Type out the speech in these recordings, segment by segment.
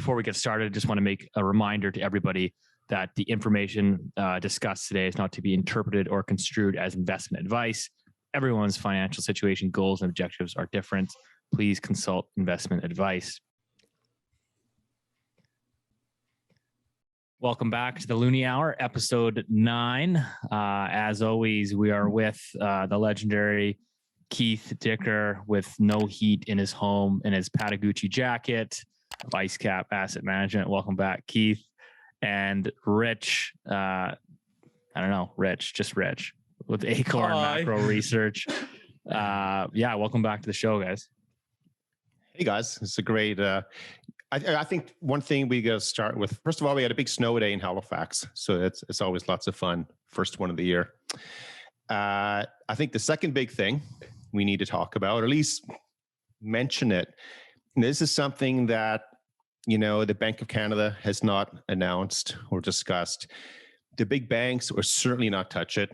before we get started, I just want to make a reminder to everybody that the information discussed today is not to be interpreted or construed as investment advice. Everyone's financial situation, goals, and objectives are different. Please consult investment advice. Welcome back to the Loonie Hour, episode 9. As always, we are with the legendary Keith Dicker with no heat in his home in his Patagucci jacket, Vice Cap Asset Management. Welcome back, Keith. And Rich, just Rich with Acorn Macro Research. Welcome back to the show, guys. Hey guys, it's a great. I think one thing we got to start with. First of all, we had a big snow day in Halifax, so it's always lots of fun. First one of the year. I think the second big thing we need to talk about, or at least mention it. And this is something that the Bank of Canada has not announced or discussed. The big banks will certainly not touch it.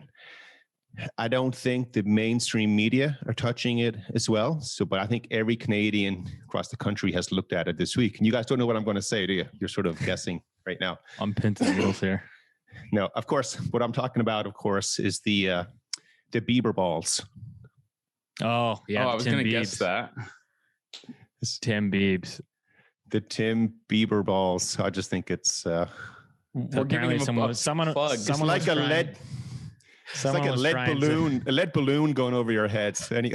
I don't think the mainstream media are touching it as well. But I think every Canadian across the country has looked at it this week. And you guys don't know what I'm going to say, do you? You're sort of guessing right now. I'm pinned to the wheels here. No, of course. What I'm talking about, of course, is the Bieber balls. Oh, yeah. I was going to guess that. Tim Biebs. The Tim Bieber balls. I just think it's... We're giving him someone it's like a lead... It's like a lead balloon going over your head. Someone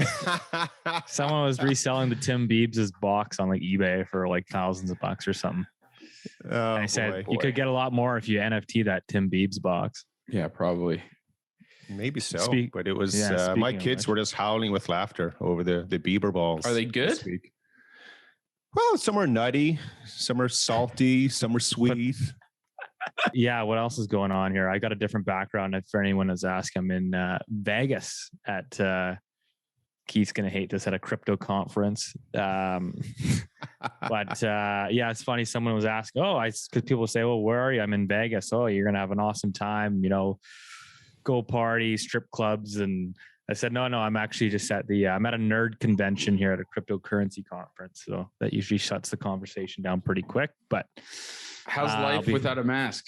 was reselling the Tim Biebs' box on like eBay for like thousands of bucks or something. Oh, I said you could get a lot more if you NFT that Tim Biebs box. Yeah, probably. Maybe so. But it was my kids were just howling with laughter over the Bieber balls. Are they good? Well, some are nutty, some are salty, some are sweet. Yeah, what else is going on here? I got a different background. If anyone is asking, I'm in Vegas at Keith's gonna hate this, at a crypto conference. It's funny. Someone was asking, because people say, well, where are you? I'm in Vegas. Oh, you're gonna have an awesome time, go party, strip clubs. And I said, no, I'm actually just at I'm at a nerd convention here at a cryptocurrency conference. So that usually shuts the conversation down pretty quick. But how's life without a mask?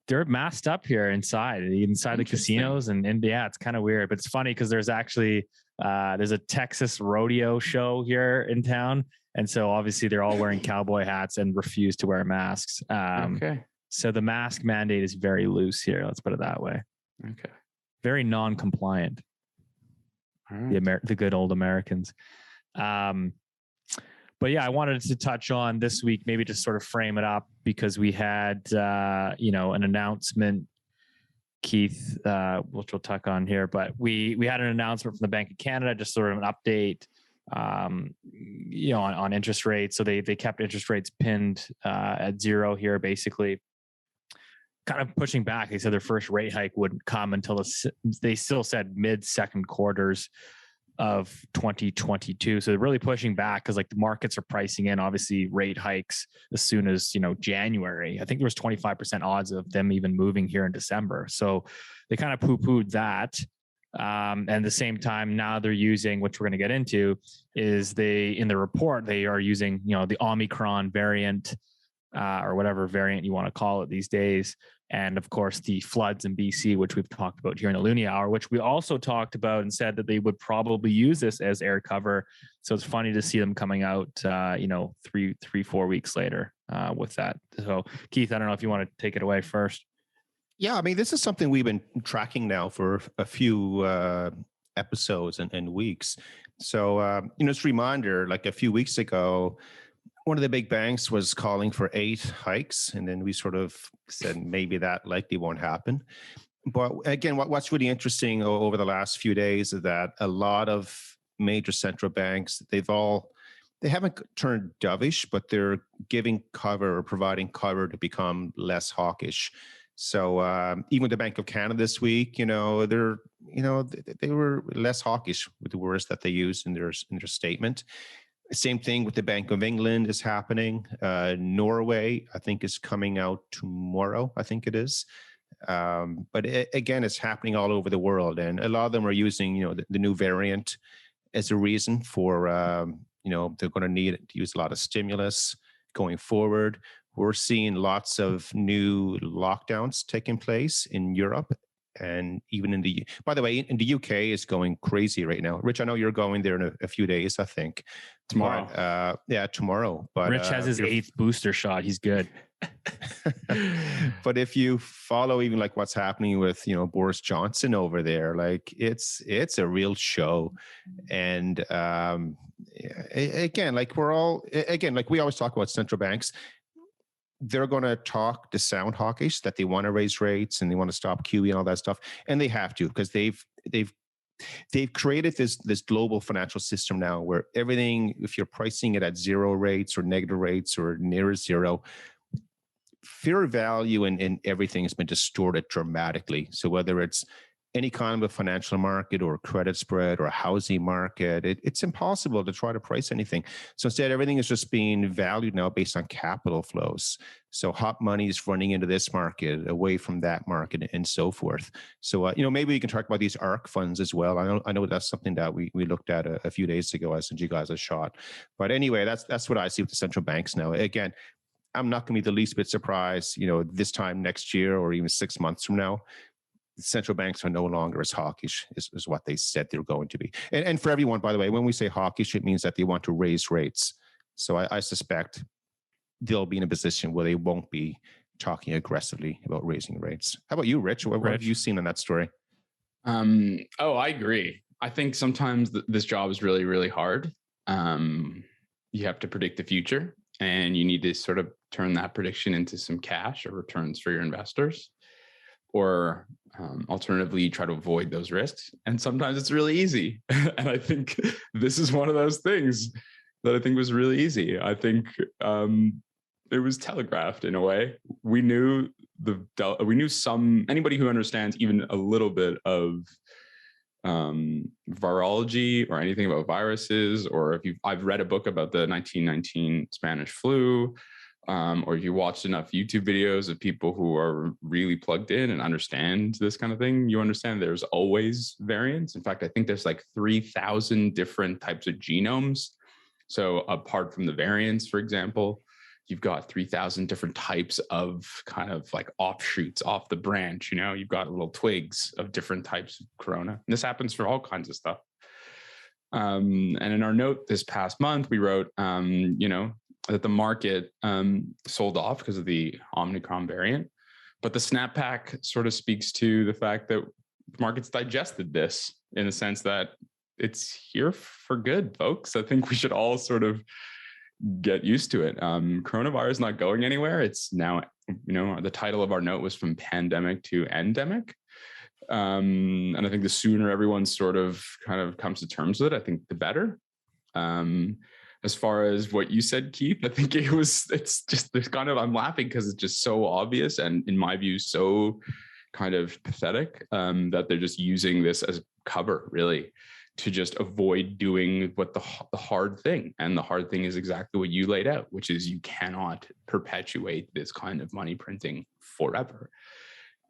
They're masked up here inside the casinos, and it's kind of weird. But it's funny because there's actually there's a Texas rodeo show here in town, and so obviously they're all wearing cowboy hats and refuse to wear masks. Okay. So the mask mandate is very loose here. Let's put it that way. Okay. Very non-compliant. All right. The good old Americans. But yeah, I wanted to touch on this week, maybe just sort of frame it up, because we had, an announcement, Keith, which we'll talk on here, but we had an announcement from the Bank of Canada, just sort of an update, on interest rates. So they kept interest rates pinned at zero here, basically. Kind of pushing back. They said their first rate hike wouldn't come until they still said mid-second quarters of 2022. So they're really pushing back because like the markets are pricing in obviously rate hikes as soon as, January. I think there was 25% odds of them even moving here in December. So they kind of poo-pooed that. And at the same time, now they're using, which we're going to get into, is in the report, they are using, the Omicron variant or whatever variant you want to call it these days. And of course, the floods in BC, which we've talked about here in the Loonie Hour, which we also talked about and said that they would probably use this as air cover. So it's funny to see them coming out, 3-4 weeks later with that. So Keith, I don't know if you want to take it away first. Yeah, I mean, this is something we've been tracking now for a few episodes and weeks. So, just a reminder, like a few weeks ago, one of the big banks was calling for 8 hikes, and then we sort of said maybe that likely won't happen. But again, what's really interesting over the last few days is that a lot of major central banks, they haven't turned dovish, but they're giving cover or providing cover to become less hawkish. So even the Bank of Canada this week, they were less hawkish with the words that they used in their statement. Same thing with the Bank of England is happening. Norway, I think, is coming out tomorrow. I think it is. But again, it's happening all over the world, and a lot of them are using, the new variant as a reason for, they're going to need to use a lot of stimulus. going forward. We're seeing lots of new lockdowns taking place in Europe. And even by the way, in the UK, it's going crazy right now. Rich, I know you're going there in a few days, I think. Tomorrow. But, tomorrow. But Rich has his 8th booster shot. He's good. But if you follow even like what's happening with, Boris Johnson over there, like it's a real show. And again, like we always talk about central banks. They're going to talk to sound hawkish that they want to raise rates and they want to stop QE and all that stuff, and they have to, because they've created this global financial system now where everything, if you're pricing it at zero rates or negative rates or near zero, fair value in everything has been distorted dramatically. So whether it's any kind of a financial market or credit spread or a housing market, it's impossible to try to price anything. So instead, everything is just being valued now based on capital flows. So hot money is running into this market, away from that market, and so forth. So, maybe we can talk about these ARC funds as well. I know that's something that we looked at a few days ago. I sent you guys a shot. But anyway, that's what I see with the central banks now. Again, I'm not going to be the least bit surprised, this time next year or even 6 months from now, central banks are no longer as hawkish as what they said they're going to be. And for everyone, by the way, when we say hawkish, it means that they want to raise rates. So I suspect they'll be in a position where they won't be talking aggressively about raising rates. How about you, Rich? What have you seen in that story? I agree. I think sometimes this job is really, really hard. You have to predict the future, and you need to sort of turn that prediction into some cash or returns for your investors. Or alternatively, you try to avoid those risks. And sometimes it's really easy. And I think this is one of those things that I think was really easy. I think it was telegraphed in a way. We knew anybody who understands even a little bit of virology or anything about viruses, or I've read a book about the 1919 Spanish flu, or if you watched enough YouTube videos of people who are really plugged in and understand this kind of thing, you understand there's always variants. In fact, I think there's like 3,000 different types of genomes. So apart from the variants, for example, you've got 3,000 different types of kind of like offshoots off the branch. You've got little twigs of different types of corona. And this happens for all kinds of stuff. And in our note this past month, we wrote, that the market sold off because of the Omicron variant. But the snapback sort of speaks to the fact that markets digested this in the sense that it's here for good, folks. I think we should all sort of get used to it. Coronavirus is not going anywhere. It's now, the title of our note was From Pandemic to Endemic. And I think the sooner everyone sort of kind of comes to terms with it, I think the better. As far as what you said, Keith, I think it's just this kind of, I'm laughing because it's just so obvious and in my view, so kind of pathetic that they're just using this as cover really to just avoid doing what the hard thing. And the hard thing is exactly what you laid out, which is you cannot perpetuate this kind of money printing forever.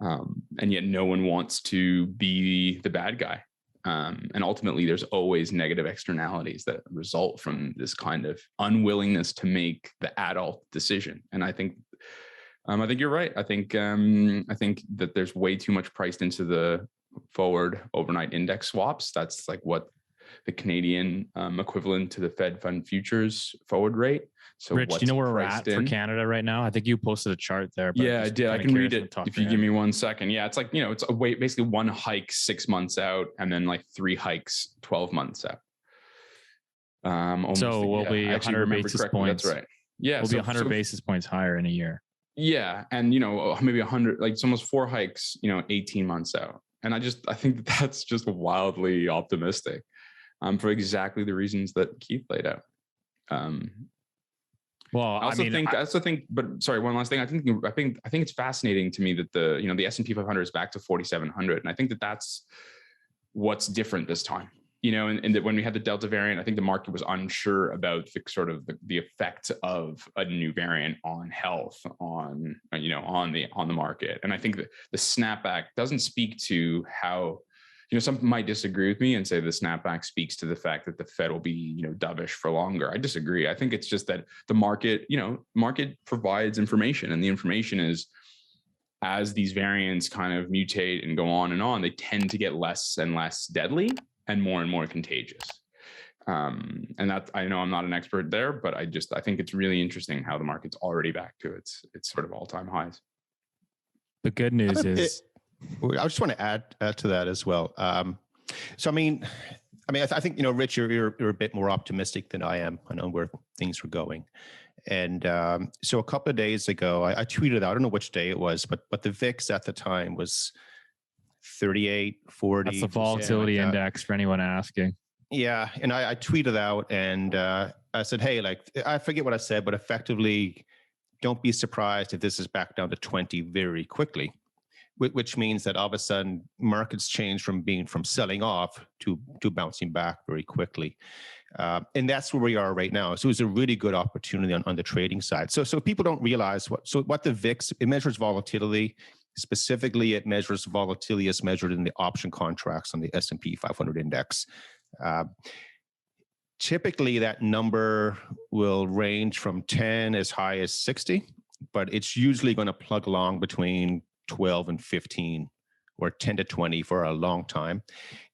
And yet no one wants to be the bad guy. And ultimately, there's always negative externalities that result from this kind of unwillingness to make the adult decision. And I think you're right. I think that there's way too much priced into the forward overnight index swaps. That's like what the Canadian equivalent to the Fed Fund futures forward rate. So Rich, do you know where we're at for Canada right now? I think you posted a chart there. But yeah, I did. I can read it if you give me 1 second. Yeah, it's like, it's a wait, basically one hike 6 months out and then like 3 hikes 12 months out. So we'll be 100 basis points. That's right. Yeah. We'll be 100 basis points higher in a year. Yeah. And, maybe 100, like it's almost 4 hikes, 18 months out. And I think that's just wildly optimistic for exactly the reasons that Keith laid out. Well, I also think, but sorry, one last thing. I think it's fascinating to me that the S&P 500 is back to 4,700, and I think that's what's different this time. And that when we had the Delta variant, I think the market was unsure about the effect of a new variant on health, on the market. And I think that the snapback doesn't speak to how some might disagree with me and say the snapback speaks to the fact that the Fed will be, dovish for longer. I disagree. I think it's just that the market provides information, and the information is, as these variants kind of mutate and go on, they tend to get less and less deadly and more contagious. And that, I know I'm not an expert there, but I think it's really interesting how the market's already back to its sort of all-time highs. The good news is, I just want to add to that as well. So, I think, Rich, you're a bit more optimistic than I am. I know where things were going. And so a couple of days ago, I tweeted out, I don't know which day it was, but the VIX at the time was 38, 40. That's the volatility index for anyone asking. Yeah. And I tweeted out and I said, hey, I forget what I said, but effectively, don't be surprised if this is back down to 20 very quickly, which means that all of a sudden markets change from selling off to bouncing back very quickly. And that's where we are right now. So it's a really good opportunity on the trading side. So people don't realize what the VIX, it measures volatility. Specifically, it measures volatility as measured in the option contracts on the S&P 500 index. Typically, that number will range from 10 as high as 60, but it's usually going to plug along between 12 and 15 or 10 to 20 for a long time.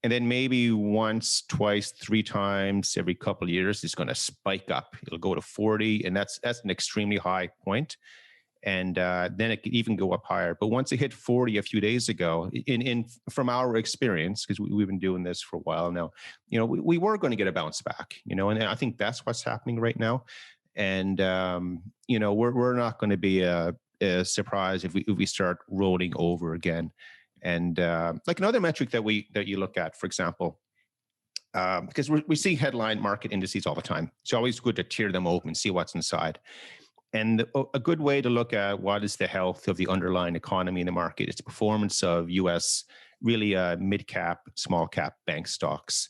And then maybe once, twice, 3 times every couple of years, it's going to spike up. It'll go to 40, and that's an extremely high point. And then it could even go up higher. But once it hit 40 a few days ago, from our experience, because we've been doing this for a while now, we were going to get a bounce back, and I think that's what's happening right now. And, we're not going to be a surprise if we start rolling over again. And like another metric that you look at, for example, because we see headline market indices all the time. It's always good to tear them open and see what's inside. And a good way to look at what is the health of the underlying economy in the market is the performance of U.S. really mid-cap, small-cap bank stocks.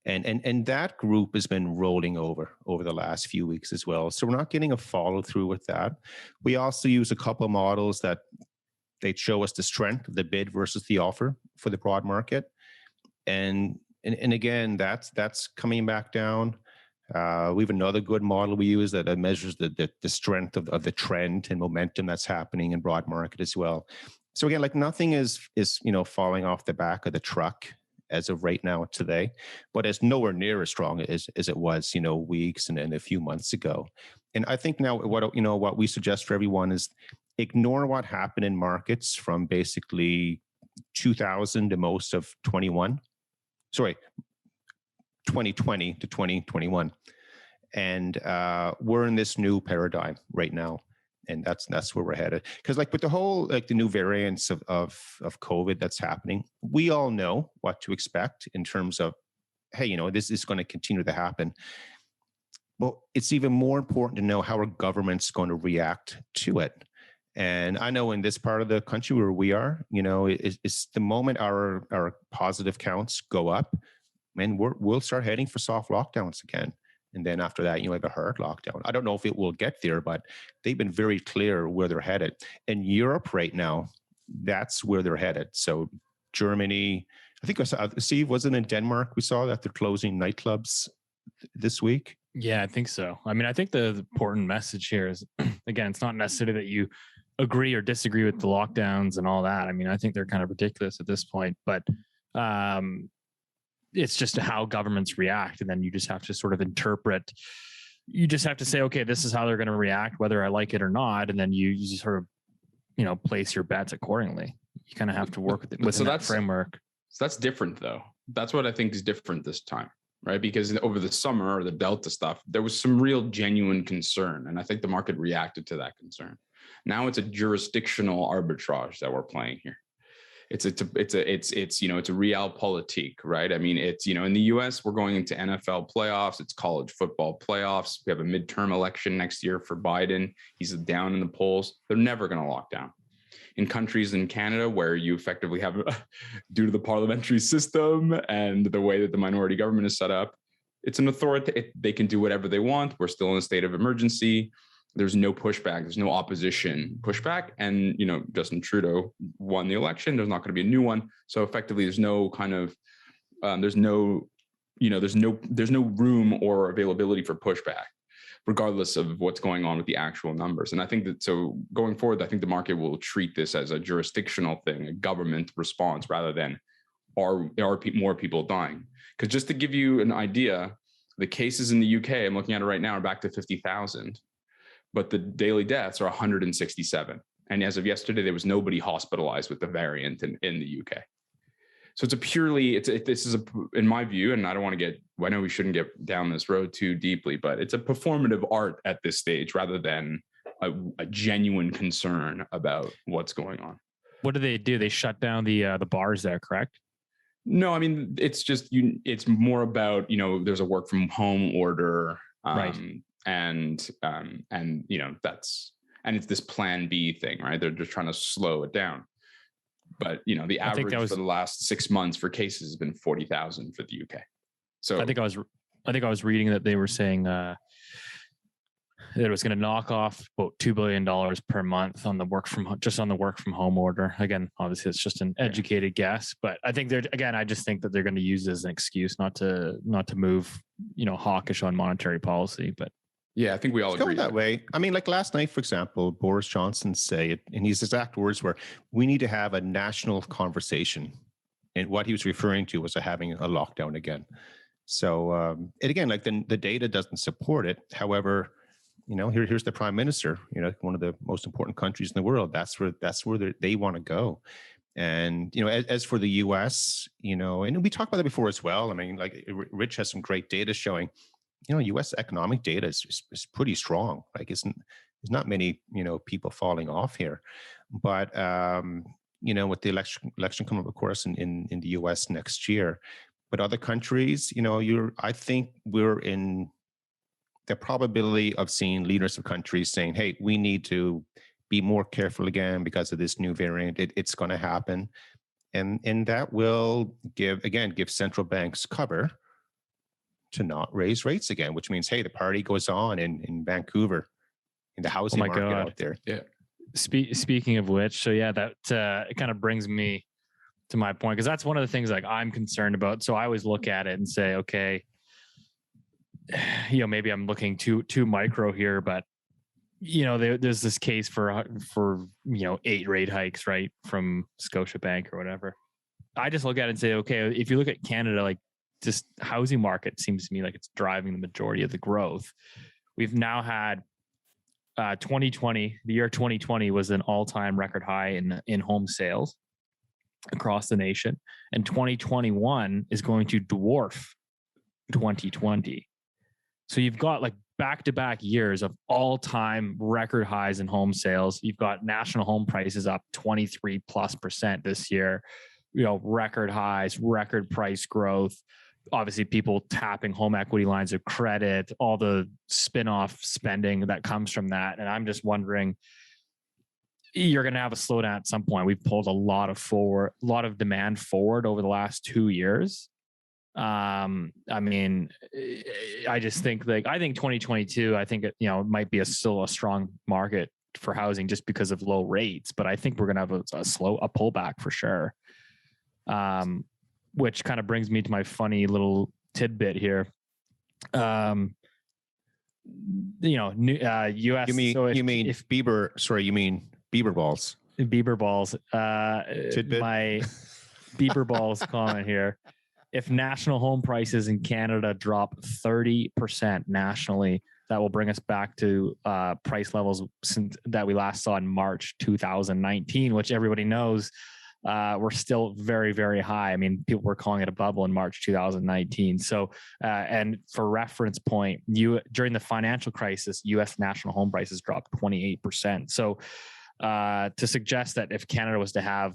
And that group has been rolling over the last few weeks as well. So we're not getting a follow-through with that. We also use a couple of models that they show us the strength of the bid versus the offer for the broad market. And again, that's coming back down. We have another good model we use that measures the strength of the trend and momentum that's happening in broad market as well. So again, nothing is falling off the back of the truck as of right now today, but it's nowhere near as strong as it was weeks and a few months ago. And I think now what we suggest for everyone is ignore what happened in markets from basically 2000 to most of 2020 to 2021. And we're in this new paradigm right now. And that's where we're headed. Because with the whole, the new variants of COVID that's happening, we all know what to expect in terms of, hey, this is going to continue to happen. Well, it's even more important to know how our government's going to react to it. And I know in this part of the country where we are, it's the moment our positive counts go up, and we'll start heading for soft lockdowns again. And then after that, have a hard lockdown. I don't know if it will get there, but they've been very clear where they're headed. In Europe right now, that's where they're headed. So Germany, I think I saw, Steve, wasn't in Denmark? We saw that they're closing nightclubs this week. Yeah, I think so. I think the important message here is, again, it's not necessarily that you agree or disagree with the lockdowns and all that. I think they're kind of ridiculous at this point, but it's just how governments react. And then you just have to sort of interpret, you just have to say, okay, this is how they're going to react, whether I like it or not. And then you just sort of, place your bets accordingly. You kind of have to work with it within that framework. So that's different though. That's what I think is different this time, right? Because over the summer or the Delta stuff, there was some real genuine concern. And I think the market reacted to that concern. Now it's a jurisdictional arbitrage that we're playing here. It's a realpolitik, right? It's, in the US, we're going into NFL playoffs. It's college football playoffs. We have a midterm election next year for Biden. He's down in the polls. They're never going to lock down. In countries in Canada where you effectively have, due to the parliamentary system and the way that the minority government is set up, it's an authority. They can do whatever they want. We're still in a state of emergency. there's no pushback, there's no opposition pushback, and Justin Trudeau won the election. There's not going to be a new one, so effectively, there's no kind of there's no room or availability for pushback, regardless of what's going on with the actual numbers. And I think that so going forward, I think the market will treat this as a jurisdictional thing, a government response, rather than are more people dying. Because just to give you an idea, the cases in the UK, I'm looking at it right now, are back to 50,000, but the daily deaths are 167. And as of yesterday, there was nobody hospitalized with the variant in the UK. So this is in my view, and I know we shouldn't get down this road too deeply, but it's a performative art at this stage rather than a genuine concern about what's going on. What do? They shut down the bars there, correct? No, I mean, it's just it's more about, there's a work from home order, right. And it's this plan B thing, right? They're just trying to slow it down. But, the average for the last 6 months for cases has been 40,000 for the UK. So I think I was reading that they were saying that it was going to knock off about $2 billion per month on the work from home order. Again, obviously it's just an educated guess, but I think I just think that they're going to use it as an excuse not to move, hawkish on monetary policy. But yeah, I think we all agree that way. I mean, like last night, for example, Boris Johnson said, and his exact words were, "We need to have a national conversation." And what he was referring to was having a lockdown again. So, and again, like the data doesn't support it. However, here's the prime minister, one of the most important countries in the world. That's where they want to go. And, as for the US, and we talked about that before as well. I mean, like Rich has some great data showing, US economic data is pretty strong. Like there's not many, people falling off here. But, with the election coming up, of course, in the US next year, but other countries, I think we're in the probability of seeing leaders of countries saying, hey, we need to be more careful again because of this new variant. It's going to happen. And that will give central banks cover to not raise rates again, which means, hey, the party goes on in Vancouver, in the housing market out there. Yeah. Speaking of which, so yeah, that it kind of brings me to my point, because that's one of the things like I'm concerned about. So I always look at it and say, okay, maybe I'm looking too micro here, but there's this case for 8 rate hikes, right, from Scotiabank or whatever. I just look at it and say, okay, if you look at Canada, like just housing market seems to me like it's driving the majority of the growth. We've now had 2020, the year 2020 was an all-time record high in home sales across the nation, and 2021 is going to dwarf 2020. So you've got like back-to-back years of all-time record highs in home sales. You've got national home prices up 23+% this year, record highs, record price growth. Obviously, people tapping home equity lines of credit, all the spin-off spending that comes from that. And I'm just wondering, you're going to have a slowdown at some point. We've pulled a lot of demand forward over the last 2 years. I mean, I just think I think 2022, I think it might be still a strong market for housing just because of low rates, but I think we're going to have a pullback for sure. Which kind of brings me to my funny little tidbit here. US. You mean Bieber balls. Bieber balls. Tidbit. My Bieber balls comment here. If national home prices in Canada drop 30% nationally, that will bring us back to price levels that we last saw in March 2019, which everybody knows were still very, very high. I mean, people were calling it a bubble in March 2019. So, and for reference point, during the financial crisis, U.S. national home prices dropped 28%. So, to suggest that if Canada was to have,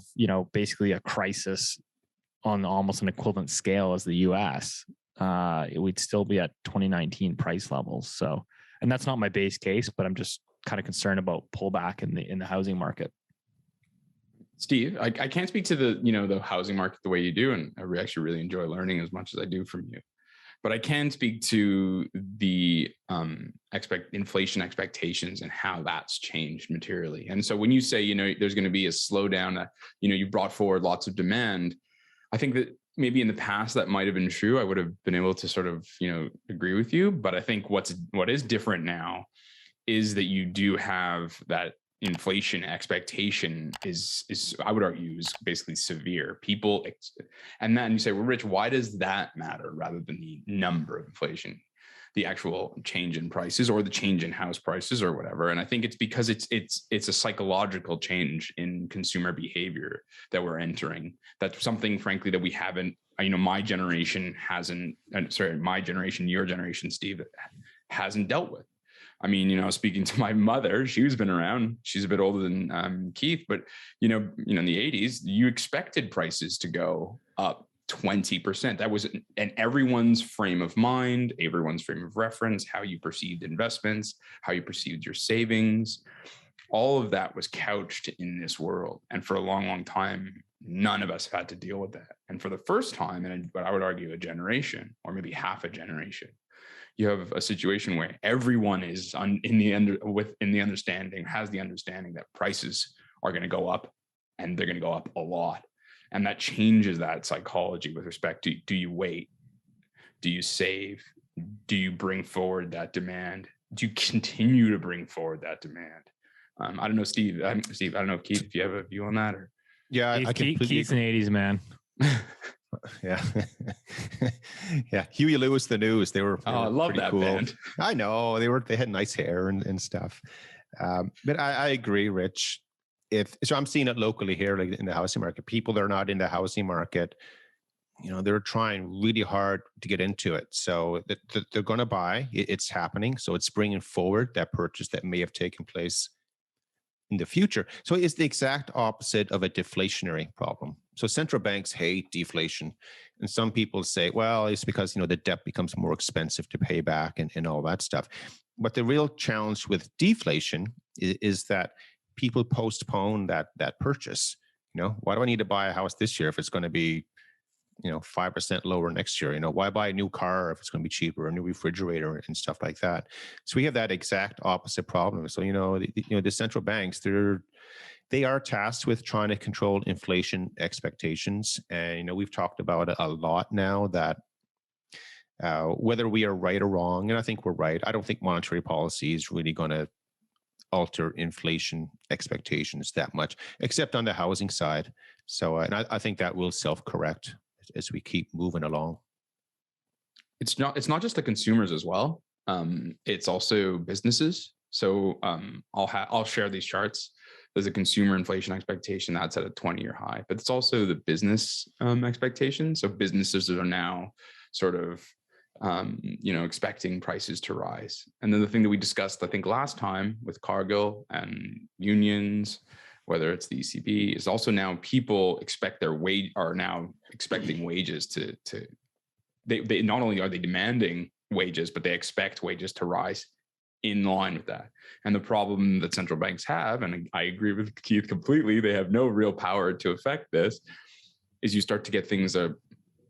basically a crisis on almost an equivalent scale as the U.S., we'd still be at 2019 price levels. So, and that's not my base case, but I'm just kind of concerned about pullback in the housing market. Steve, I can't speak to the housing market the way you do, and I actually really enjoy learning as much as I do from you. but I can speak to the inflation expectations and how that's changed materially. And so when you say, there's going to be a slowdown, you brought forward lots of demand, I think that maybe in the past that might have been true. I would have been able to sort of, agree with you. But I think what is different now is that you do have that inflation expectation is I would argue is basically severe. And then you say, well, Rich, why does that matter rather than the number of inflation, the actual change in prices or the change in house prices or whatever? And I think it's because it's a psychological change in consumer behavior that we're entering. That's something, frankly, that we haven't, my generation, your generation, Steve, hasn't dealt with. I mean, speaking to my mother, she's been around. She's a bit older than Keith, but in the 80s, you expected prices to go up 20%. That was in everyone's frame of mind, everyone's frame of reference, how you perceived investments, how you perceived your savings. All of that was couched in this world, and for a long, long time, none of us had to deal with that. And for the first time, and I would argue a generation, or maybe half a generation, you have a situation where everyone is has the understanding that prices are going to go up, and they're going to go up a lot. And that changes that psychology with respect to, do you wait? Do you save? Do you bring forward that demand? Do you continue to bring forward that demand? I don't know, Steve. I don't know, Keith, if you have a view on that. Or yeah, I completely Keith's an 80s man. Yeah. Yeah. Huey Lewis, the News. They were I love that cool band. I know they had nice hair and stuff. But I agree, Rich. So I'm seeing it locally here, like in the housing market, people that are not in the housing market, they're trying really hard to get into it. So they're going to buy. It's happening. So it's bringing forward that purchase that may have taken place in the future. So it's the exact opposite of a deflationary problem. So central banks hate deflation. And some people say, well, it's because, the debt becomes more expensive to pay back and all that stuff. But the real challenge with deflation is that people postpone that purchase. Why do I need to buy a house this year if it's going to be 5% lower next year? Why buy a new car if it's going to be cheaper, a new refrigerator and stuff like that? So we have that exact opposite problem. So, the central banks, they are tasked with trying to control inflation expectations. And, we've talked about it a lot now that whether we are right or wrong, and I think we're right, I don't think monetary policy is really going to alter inflation expectations that much, except on the housing side. So, and I think that will self-correct as we keep moving along. It's not just the consumers as well. It's also businesses. So I'll share these charts. There's a consumer inflation expectation that's at a 20-year high, but it's also the business expectation. So businesses are now sort of expecting prices to rise. And then the thing that we discussed, I think last time with Cargill and unions, whether it's the ECB, is also now people are now expecting wages they not only are they demanding wages, but they expect wages to rise in line with that. And the problem that central banks have, and I agree with Keith completely, they have no real power to affect this, is you start to get things a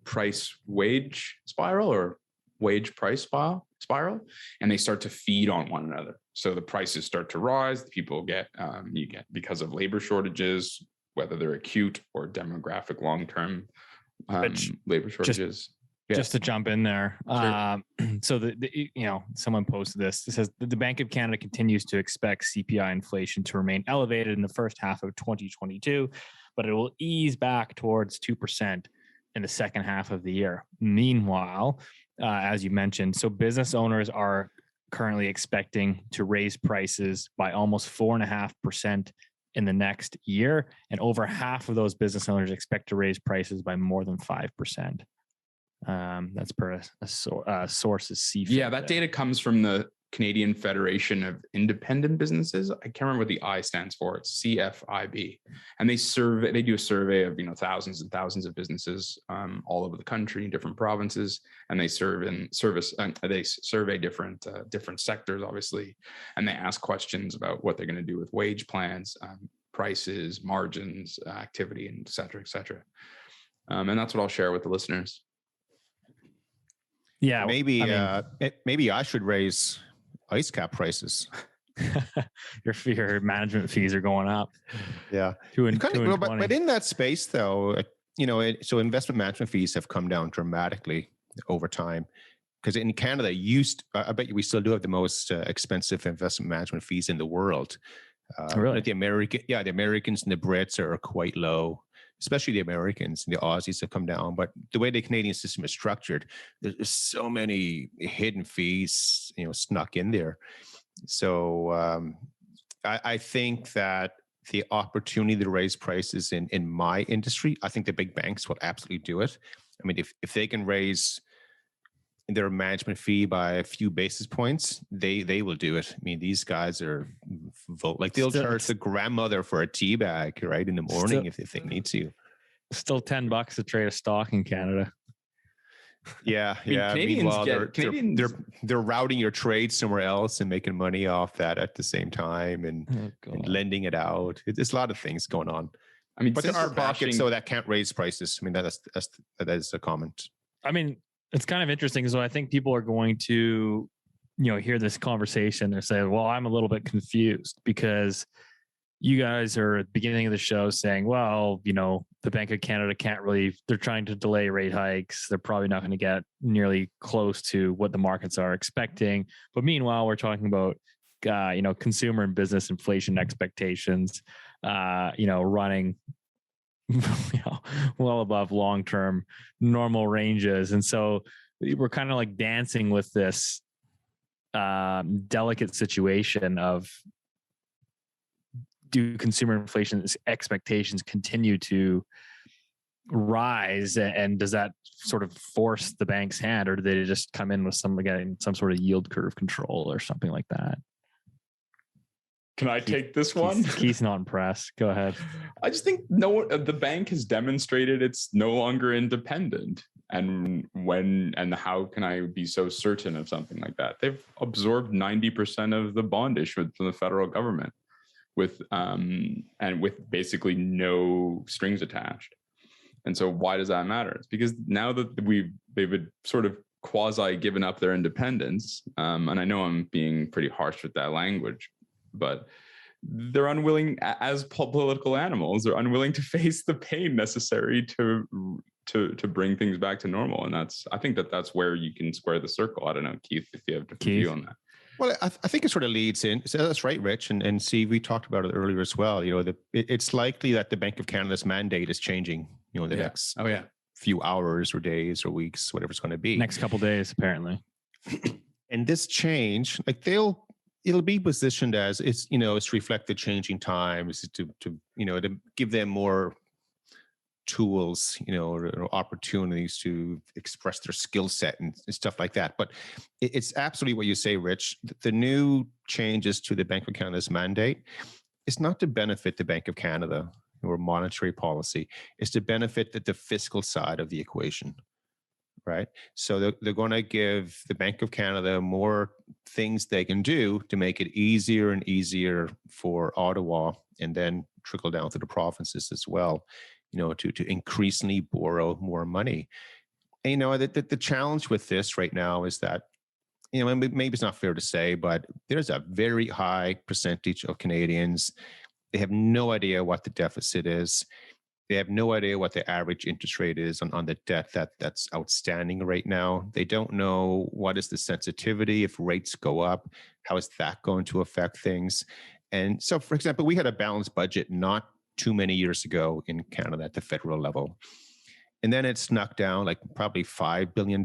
price wage spiral or wage price spiral, and they start to feed on one another. So the prices start to rise. People get because of labor shortages, whether they're acute or demographic long-term labor shortages. Just to jump in there. Sure. So someone posted this. It says the Bank of Canada continues to expect CPI inflation to remain elevated in the first half of 2022, but it will ease back towards 2% in the second half of the year. Meanwhile, as you mentioned, so business owners are currently expecting to raise prices by almost 4.5% in the next year, and over half of those business owners expect to raise prices by more than 5%. That's per sources CFIB. Yeah, that data comes from the Canadian Federation of Independent Businesses. I can't remember what the I stands for. It's CFIB, and they do a survey of thousands and thousands of businesses all over the country, different provinces, and they survey different sectors, obviously, and they ask questions about what they're going to do with wage plans, prices, margins, activity, and et cetera, et cetera. And that's what I'll share with the listeners. Yeah, maybe I should raise ice cap prices. your management fees are going up. Yeah, but in that space, though, so investment management fees have come down dramatically over time. Because in Canada, I bet you we still do have the most expensive investment management fees in the world. Really? The Americans and the Brits are quite low, especially the Americans, and the Aussies have come down. But the way the Canadian system is structured, there's so many hidden fees, snuck in there. So I think that the opportunity to raise prices in my industry, I think the big banks will absolutely do it. I mean, if they can raise their management fee by a few basis points, they will do it. I mean, these guys are they'll charge the grandmother for a tea bag, right, in the morning if they need to. Still $10 to trade a stock in Canada. Yeah, Meanwhile, they're routing your trade somewhere else and making money off that at the same time and lending it out. There's a lot of things going on. I mean, but there are pockets so that can't raise prices. I mean, that is a comment. I mean, it's kind of interesting. So I think people are going to, hear this conversation and say, well, I'm a little bit confused because you guys are at the beginning of the show saying, well, the Bank of Canada they're trying to delay rate hikes. They're probably not going to get nearly close to what the markets are expecting. But meanwhile, we're talking about, consumer and business inflation expectations, running well above long-term normal ranges. And so we're kind of like dancing with this delicate situation of, do consumer inflation expectations continue to rise, and does that sort of force the bank's hand, or do they just come in with some sort of yield curve control or something like that? Can I take this one? Keith's not impressed. Go ahead. I just think the bank has demonstrated it's no longer independent. And how can I be so certain of something like that? They've absorbed 90% of the bond issuance from the federal government with basically no strings attached. And so why does that matter? It's because now that they've sort of quasi given up their independence, and I know I'm being pretty harsh with that language, but they're unwilling, as political animals, they're unwilling to face the pain necessary to bring things back to normal. And I think that's where you can square the circle. I don't know, Keith, if you have a different view on that. Well, I think it sort of leads in. So that's right, Rich, and Steve, we talked about it earlier as well. It's likely that the Bank of Canada's mandate is changing. The next few hours or days or weeks, whatever it's going to be. Next couple of days, apparently. And this change, it'll be positioned as it's to reflect the changing times, to give them more tools, or opportunities to express their skill set and stuff like that. But it's absolutely what you say, Rich. The new changes to the Bank of Canada's mandate is not to benefit the Bank of Canada or monetary policy. It's to benefit the fiscal side of the equation, right? So they're going to give the Bank of Canada more things they can do to make it easier and easier for Ottawa, and then trickle down to the provinces as well, to increasingly borrow more money. And, the challenge with this right now is that, maybe it's not fair to say, but there's a very high percentage of Canadians, they have no idea what the deficit is. They have no idea what the average interest rate is on the debt that's outstanding right now. They don't know what is the sensitivity if rates go up. How is that going to affect things? And so, for example, we had a balanced budget not too many years ago in Canada at the federal level. And then it snuck down like probably $5 billion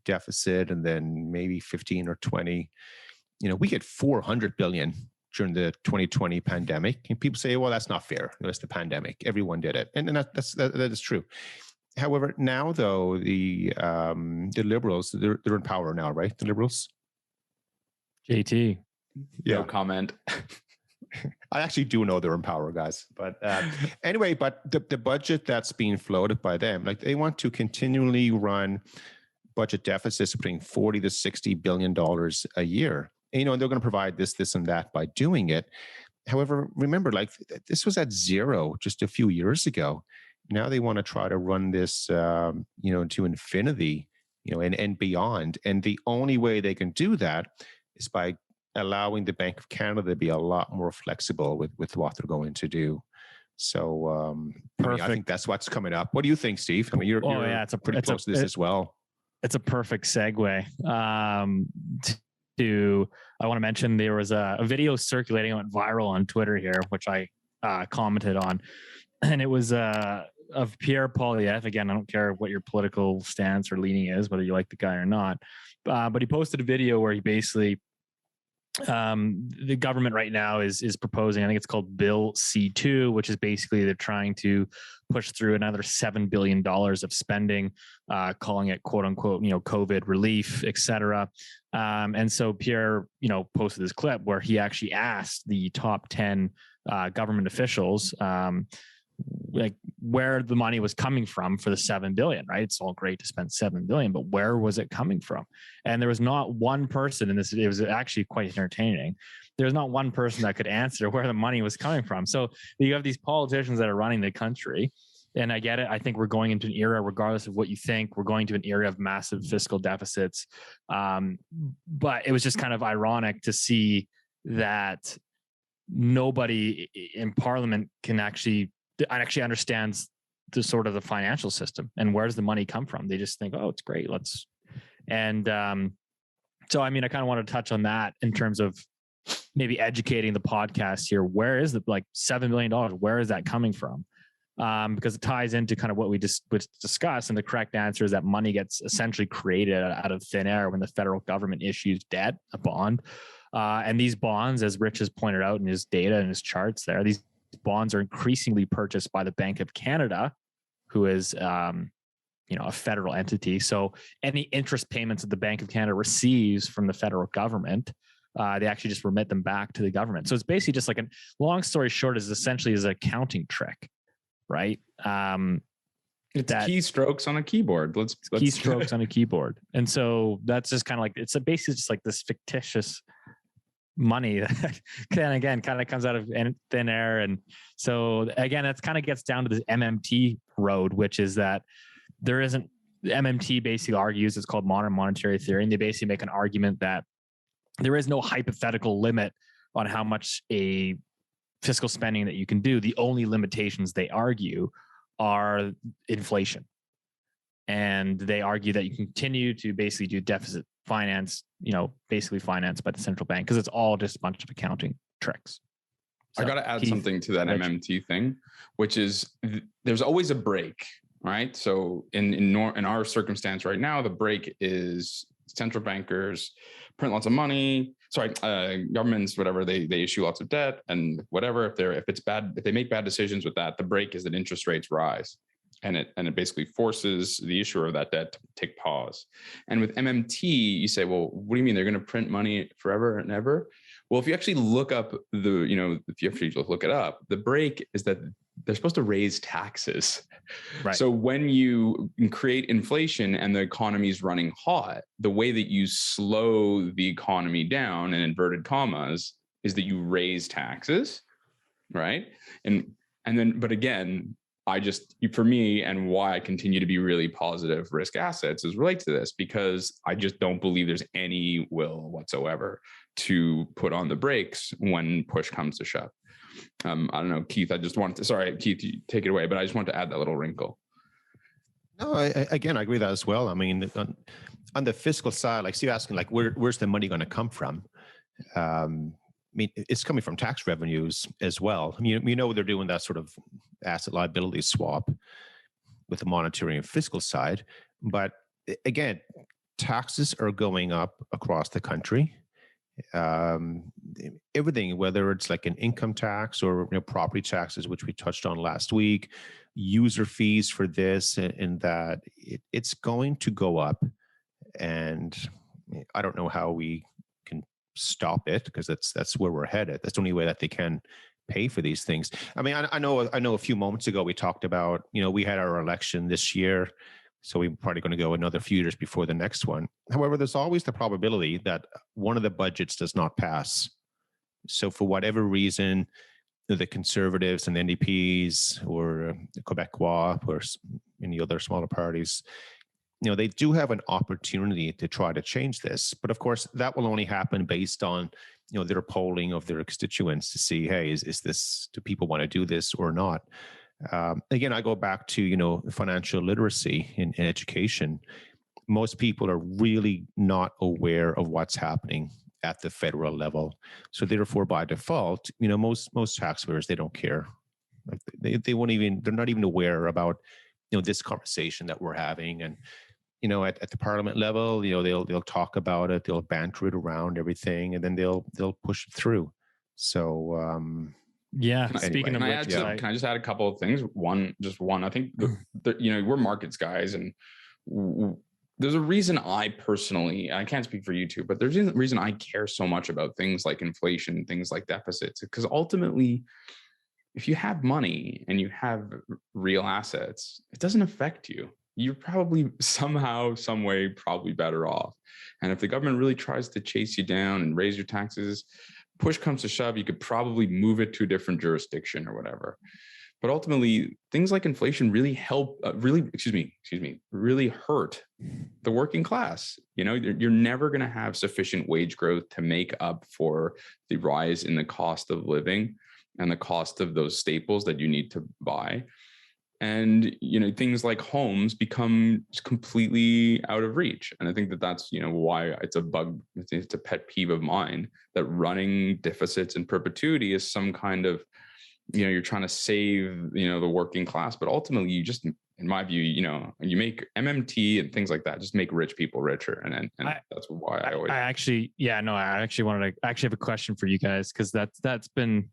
deficit, and then maybe 15 or 20. We get $400 billion during the 2020 pandemic. And people say, well, that's not fair. That's the pandemic. Everyone did it. And that is true. However, now though, the Liberals, they're in power now, right? The Liberals? JT. No comment. I actually do know they're in power, guys. But anyway, but the budget that's being floated by them, they want to continually run budget deficits between $40 to $60 billion a year. And, they're going to provide this, and that by doing it. However, remember, this was at zero just a few years ago. Now they want to try to run this, to infinity, and beyond. And the only way they can do that is by allowing the Bank of Canada to be a lot more flexible with what they're going to do. So I think that's what's coming up. What do you think, Steve? I mean, you're pretty close to this as well. It's a perfect segue. I want to mention there was a video circulating, went viral on Twitter here, which I commented on, and it was of Pierre Poilievre. Again, I don't care what your political stance or leaning is, whether you like the guy or not, but he posted a video where he basically the government right now is proposing, I think it's called Bill C2, which is basically they're trying to push through another $7 billion of spending, calling it quote unquote, COVID relief, et cetera. And so Pierre, posted this clip where he actually asked the top 10 government officials, like where the money was coming from for the 7 billion, right? It's all great to spend 7 billion, but where was it coming from? And there was not one person in this, it was actually quite entertaining. There's not one person that could answer where the money was coming from. So you have these politicians that are running the country, and I get it. I think we're going into an era, regardless of what you think, we're going to an era of massive fiscal deficits. But it was just kind of ironic to see that nobody in Parliament can actually understands the sort of the financial system and where's the money come from. They just think, oh, it's great. So, I mean, I kind of want to touch on that in terms of maybe educating the podcast here. Where is the $7 million? Where is that coming from? Because it ties into kind of what we just discussed. And the correct answer is that money gets essentially created out of thin air when the federal government issues debt, a bond. And these bonds, as Rich has pointed out in his data and his charts there, these bonds are increasingly purchased by the Bank of Canada, who is, a federal entity. So any interest payments that the Bank of Canada receives from the federal government, they actually just remit them back to the government. So it's basically just like long story short, is essentially is an accounting trick, right? It's keystrokes on a keyboard. Let's keystrokes on a keyboard. And so that's just kind of like, it's basically just like this fictitious money that then again kind of comes out of thin air. And so again, that's kind of gets down to the MMT road, which is that there isn't, MMT basically argues, it's called modern monetary theory, and they basically make an argument that there is no hypothetical limit on how much a fiscal spending that you can do. The only limitations they argue are inflation. And they argue that you continue to basically do deficit finance, basically financed by the central bank, because it's all just a bunch of accounting tricks. So, I got to add something to that MMT thing, which is there's always a break, right? So in our circumstance right now, the break is central bankers print lots of money. Governments, whatever, they issue lots of debt and whatever. If they make bad decisions with that, the break is that interest rates rise. And it basically forces the issuer of that debt to take pause. And with MMT, you say, well, what do you mean they're going to print money forever and ever? Well, if you actually look up the break is that they're supposed to raise taxes. Right. So when you create inflation and the economy is running hot, the way that you slow the economy down, in inverted commas, is that you raise taxes, right? But again, for me, and why I continue to be really positive risk assets is relate to this, because I just don't believe there's any will whatsoever to put on the brakes when push comes to shove. I don't know, Keith, Keith, you take it away, but I just want to add that little wrinkle. No, I agree with that as well. I mean, on the fiscal side, like Steve asking, like, where's the money going to come from? It's coming from tax revenues as well. They're doing that sort of asset liability swap with the monetary and fiscal side. But again, taxes are going up across the country. Everything, whether it's like an income tax or property taxes, which we touched on last week, user fees for this and that, it's going to go up. And I don't know how we can stop it, because that's where we're headed. That's the only way that they can pay for these things. I mean, I know a few moments ago we talked about, we had our election this year, so we're probably going to go another few years before the next one. However, there's always the probability that one of the budgets does not pass. So for whatever reason, the Conservatives and the NDPs or the Quebecois or any other smaller parties they do have an opportunity to try to change this. But of course, that will only happen based on, their polling of their constituents to see, hey, do people want to do this or not? Again, I go back to, financial literacy in education. Most people are really not aware of what's happening at the federal level. So therefore, by default, most taxpayers, they don't care. Like they won't even, they're not even aware about, this conversation that we're having. And, at the parliament level, they'll talk about it, they'll banter it around everything, and then they'll push it through. So, Speaking of which, can I just add a couple of things? One. I think we're markets guys, and there's a reason I can't speak for you two, but there's a reason I care so much about things like inflation, things like deficits, because ultimately, if you have money and you have real assets, it doesn't affect you. You're probably somehow, some way, probably better off. And if the government really tries to chase you down and raise your taxes, push comes to shove, you could probably move it to a different jurisdiction or whatever. But ultimately, things like inflation really really hurt the working class. You're never going to have sufficient wage growth to make up for the rise in the cost of living and the cost of those staples that you need to buy. And, things like homes become completely out of reach. And I think that's, why it's a pet peeve of mine that running deficits in perpetuity is some kind of, you're trying to save, the working class, but ultimately you just, in my view, you make MMT and things like that, just make rich people richer. And that's why I actually have a question for you guys, because that's been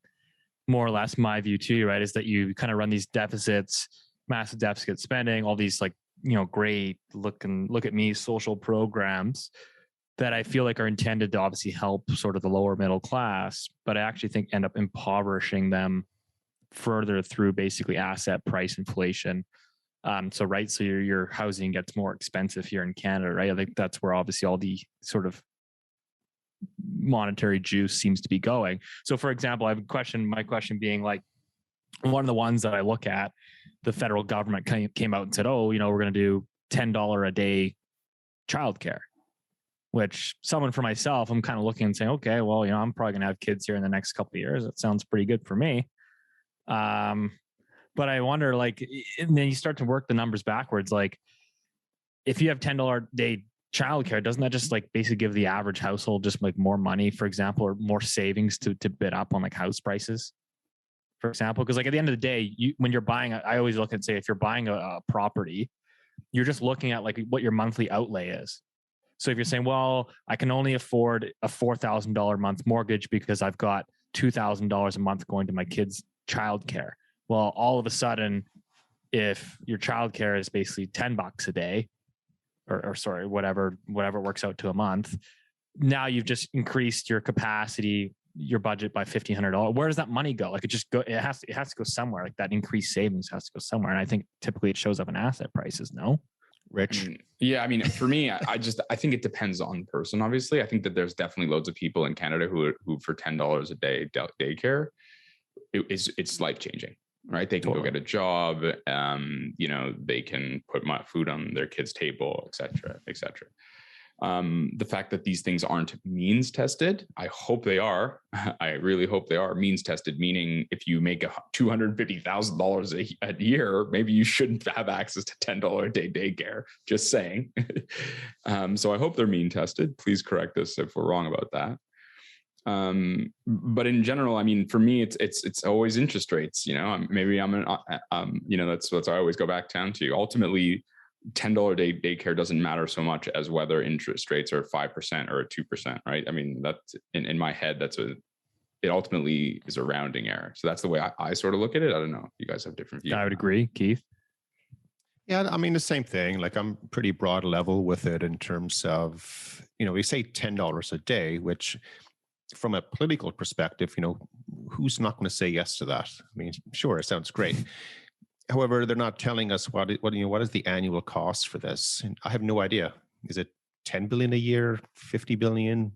more or less my view too, right? Is that you kind of run these deficits, massive deficit spending, all these great look at me social programs that I feel like are intended to obviously help sort of the lower middle class, but I actually think end up impoverishing them further through basically asset price inflation. So your housing gets more expensive here in Canada, right? I think that's where obviously all the sort of monetary juice seems to be going. So for example, I have a question, my question being like, one of the ones that I look at, the federal government came out and said, we're going to do $10 a day childcare, which someone for myself, I'm kind of looking and saying, okay, well, I'm probably going to have kids here in the next couple of years. That sounds pretty good for me. But I wonder, and then you start to work the numbers backwards. Like if you have $10 a day childcare, doesn't that just basically give the average household just more money, for example, or more savings to bid up on house prices, for example? Because at the end of the day, when you're buying, I always look and say, if you're buying a property, you're just looking at what your monthly outlay is. So if you're saying, well, I can only afford a $4,000 a month mortgage because I've got $2,000 a month going to my kids' childcare. Well, all of a sudden, if your childcare is basically $10 a day, or sorry, whatever it works out to a month, now you've just increased your capacity, your budget by $1,500. Where does that money go? It has to go somewhere. That increased savings has to go somewhere. And I think typically it shows up in asset prices. No, Rich? Yeah, for me, I think it depends on the person. Obviously, I think that there's definitely loads of people in Canada who for $10 a day daycare, it's life changing. Right. They can go get a job. They can put my food on their kids' table, et cetera, et cetera. The fact that these things aren't means tested, I hope they are. I really hope they are means tested, meaning if you make $250,000 a year, maybe you shouldn't have access to $10 a day daycare. Just saying. So I hope they're mean tested. Please correct us if we're wrong about that. But in general, for me, it's always interest rates. Maybe that's what I always go back down to. Ultimately, $10 a day daycare doesn't matter so much as whether interest rates are 5% or 2%, right? That's in my head, it ultimately is a rounding error. So that's the way I sort of look at it. I don't know if you guys have different views. I would agree, Keith. Yeah, the same thing. I'm pretty broad level with it in terms of, we say $10 a day, which from a political perspective, who's not going to say yes to that? Sure, it sounds great. However, they're not telling us what is the annual cost for this. And I have no idea. Is it 10 billion a year, 50 billion?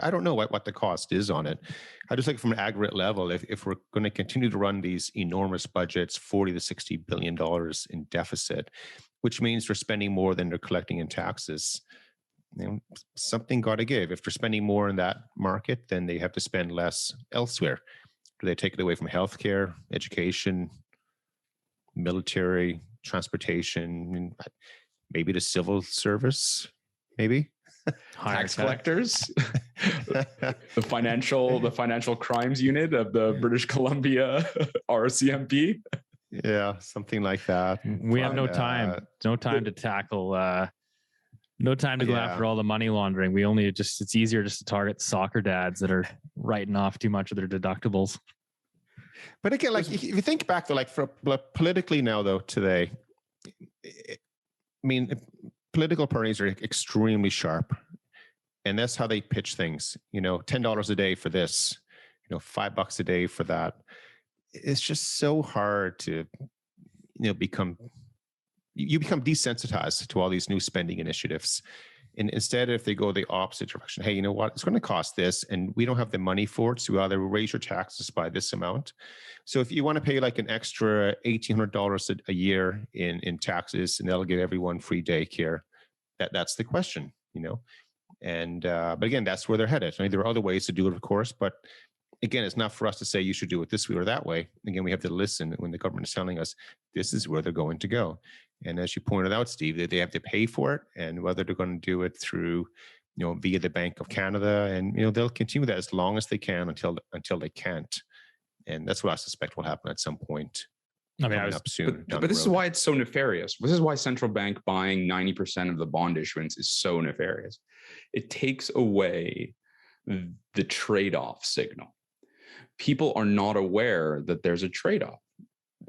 I don't know what the cost is on it. I just think from an aggregate level, if we're going to continue to run these enormous budgets, $40 to $60 billion in deficit, which means they're spending more than they're collecting in taxes, something got to give. If they're spending more in that market, then they have to spend less elsewhere. Do they take it away from healthcare, education, military, transportation, maybe the civil service, maybe? Tax collectors, the financial crimes unit of the British Columbia RCMP. Yeah, something like that. We have no time to tackle, no time to go after all the money laundering. We only it's easier just to target soccer dads that are writing off too much of their deductibles. But again, like if you think back to politically now though, today, I mean, political parties are extremely sharp, and that's how they pitch things. $10 a day for this, $5 a day for that. It's just so hard to, become desensitized to all these new spending initiatives. And instead, if they go the opposite direction, hey, you know what? It's going to cost this, and we don't have the money for it, so we either raise your taxes by this amount. So if you want to pay like an extra $1,800 a year in taxes, and that'll give everyone free daycare, that's the question, And but again, that's where they're headed. I mean, there are other ways to do it, of course, but again, it's not for us to say you should do it this way or that way. Again, we have to listen when the government is telling us this is where they're going to go. And as you pointed out, Steve, they have to pay for it, and whether they're going to do it through, via the Bank of Canada, and they'll continue that as long as they can until they can't. And that's what I suspect will happen at some point. I mean, up soon. But this is why it's so nefarious. This is why central bank buying 90% of the bond issuance is so nefarious. It takes away the trade-off signal. People are not aware that there's a trade-off.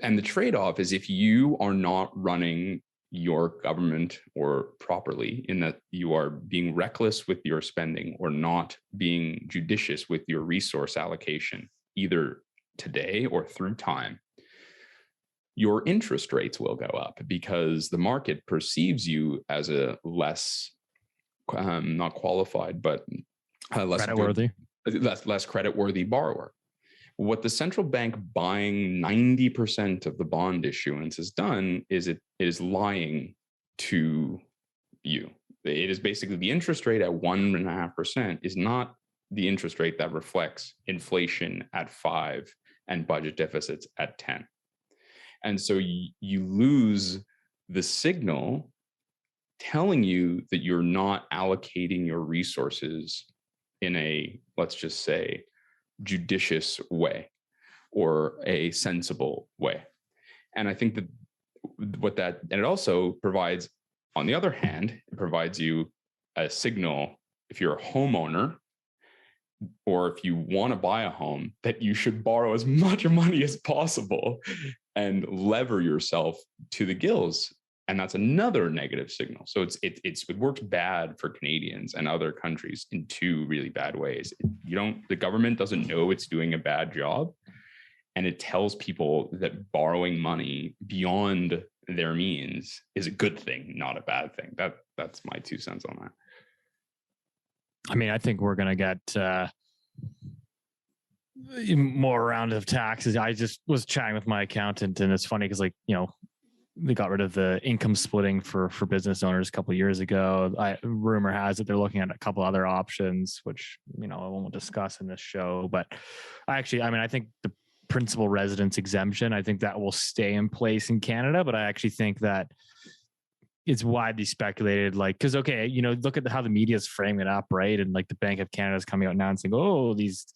And the trade-off is if you are not running your government or properly, in that you are being reckless with your spending or not being judicious with your resource allocation, either today or through time, your interest rates will go up because the market perceives you as a less, not qualified, but less creditworthy borrower. What the central bank buying 90% of the bond issuance has done is it is lying to you. It is basically the interest rate at 1.5% is not the interest rate that reflects inflation at 5 and budget deficits at 10. And so you lose the signal telling you that you're not allocating your resources in a, let's just say, judicious way or a sensible way. And I think that and it also provides, on the other hand, it provides you a signal if you're a homeowner or if you want to buy a home that you should borrow as much money as possible and lever yourself to the gills. And that's another negative signal. So it works bad for Canadians and other countries in two really bad ways. The government doesn't know it's doing a bad job, and it tells people that borrowing money beyond their means is a good thing, not a bad thing. That's my 2 cents on that. I mean, I think we're going to get more round of taxes. I just was chatting with my accountant, and it's funny because, they got rid of the income splitting for business owners a couple of years ago. Rumor has it they're looking at a couple other options, which, I won't discuss in this show. But I think the principal residence exemption, I think that will stay in place in Canada. But I actually think that it's widely speculated, because, okay, look at how the media is framing it up, right? And the Bank of Canada is coming out now and saying, oh, these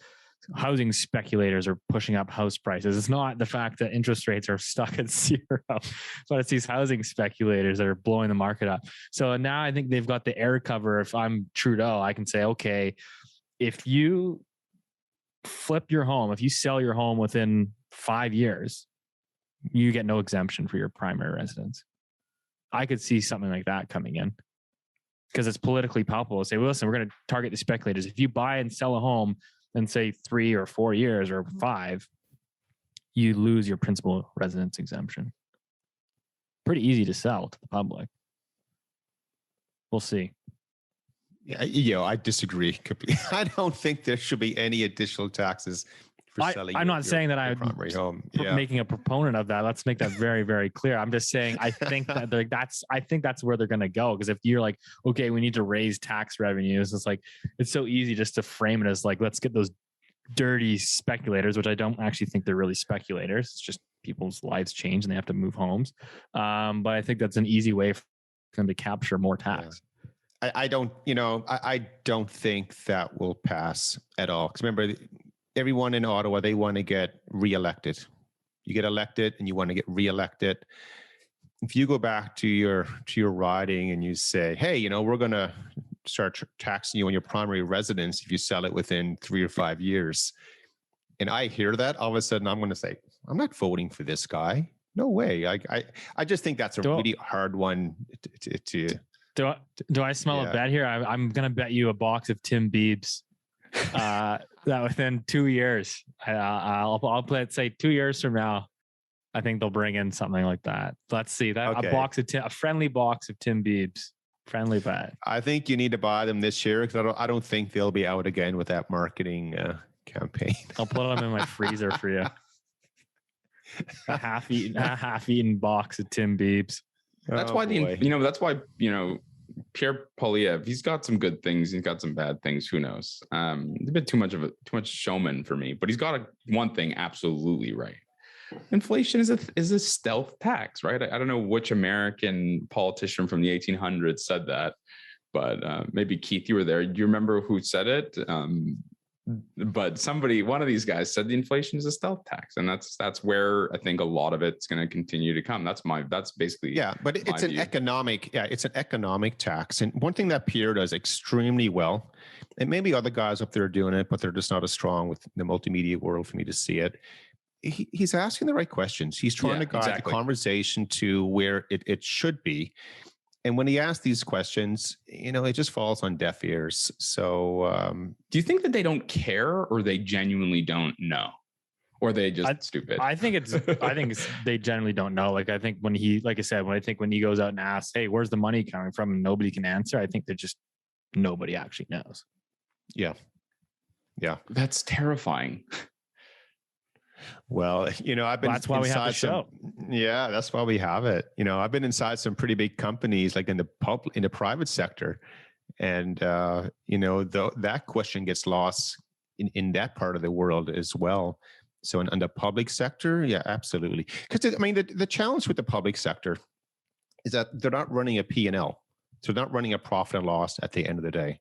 housing speculators are pushing up house prices. It's not the fact that interest rates are stuck at 0, but it's these housing speculators that are blowing the market up. So now I think they've got the air cover. If I'm Trudeau, I can say, okay, if you flip your home, if you sell your home within 5 years, you get no exemption for your primary residence. I could see something like that coming in because it's politically palpable. Say, well, listen, we're going to target the speculators. If you buy and sell a home in, say, 3 or 4 years or 5, you lose your principal residence exemption. Pretty easy to sell to the public. We'll see. Yeah, I disagree completely. I don't think there should be any additional taxes for selling. I'm not saying that I'm primary home. making a proponent of that. Let's make that very, very clear. I'm just saying I think that that's where they're going to go. Because if you're like, okay, we need to raise tax revenues, it's like it's so easy just to frame it as like, let's get those dirty speculators, which I don't actually think they're really speculators. It's just people's lives change and they have to move homes. But I think that's an easy way for them to capture more tax. Yeah. I don't think that will pass at all. Because remember, everyone in Ottawa, they want to get reelected. You get elected and you want to get reelected. If you go back to your riding and you say, hey, we're going to start taxing you on your primary residence if you sell it within 3 or 5 years. And I hear that, all of a sudden I'm going to say, I'm not voting for this guy. No way. I just think that's a really hard one to Do I smell a bet here? I'm going to bet you a box of Tim Biebs that within 2 years, I'll play it, say 2 years from now, I think they'll bring in something like that. Let's see that a friendly box of Tim Biebs. Friendly bet. I think you need to buy them this year because I don't think they'll be out again with that marketing campaign. I'll put them in my freezer for you. A half-eaten box of Tim Biebs. That's why Pierre Poilievre, he's got some good things, he's got some bad things. Who knows? A bit too much showman for me, but he's got one thing absolutely right. Inflation is a stealth tax, right? I don't know which American politician from the 1800s said that, but maybe Keith, you were there. Do you remember who said it? But one of these guys said the inflation is a stealth tax, and that's where I think a lot of it's going to continue to come. That's basically but it's an economic tax, and one thing that Pierre does extremely well, and maybe other guys up there are doing it, but they're just not as strong with the multimedia world for me to see it. He's asking the right questions. He's trying to guide the conversation to where it should be. And when he asks these questions, it just falls on deaf ears. So do you think that they don't care, or they genuinely don't know, or they just stupid? I think they generally don't know. Like, I think when he goes out and asks, hey, where's the money coming from? And nobody can answer. I think nobody actually knows. Yeah. That's terrifying. Well, I've been. That's why we have the show. Yeah, that's why we have it. I've been inside some pretty big companies, like in the private sector, and that question gets lost in that part of the world as well. So in the public sector, yeah, absolutely. Because the challenge with the public sector is that they're not running a P&L, so they're not running a profit and loss at the end of the day.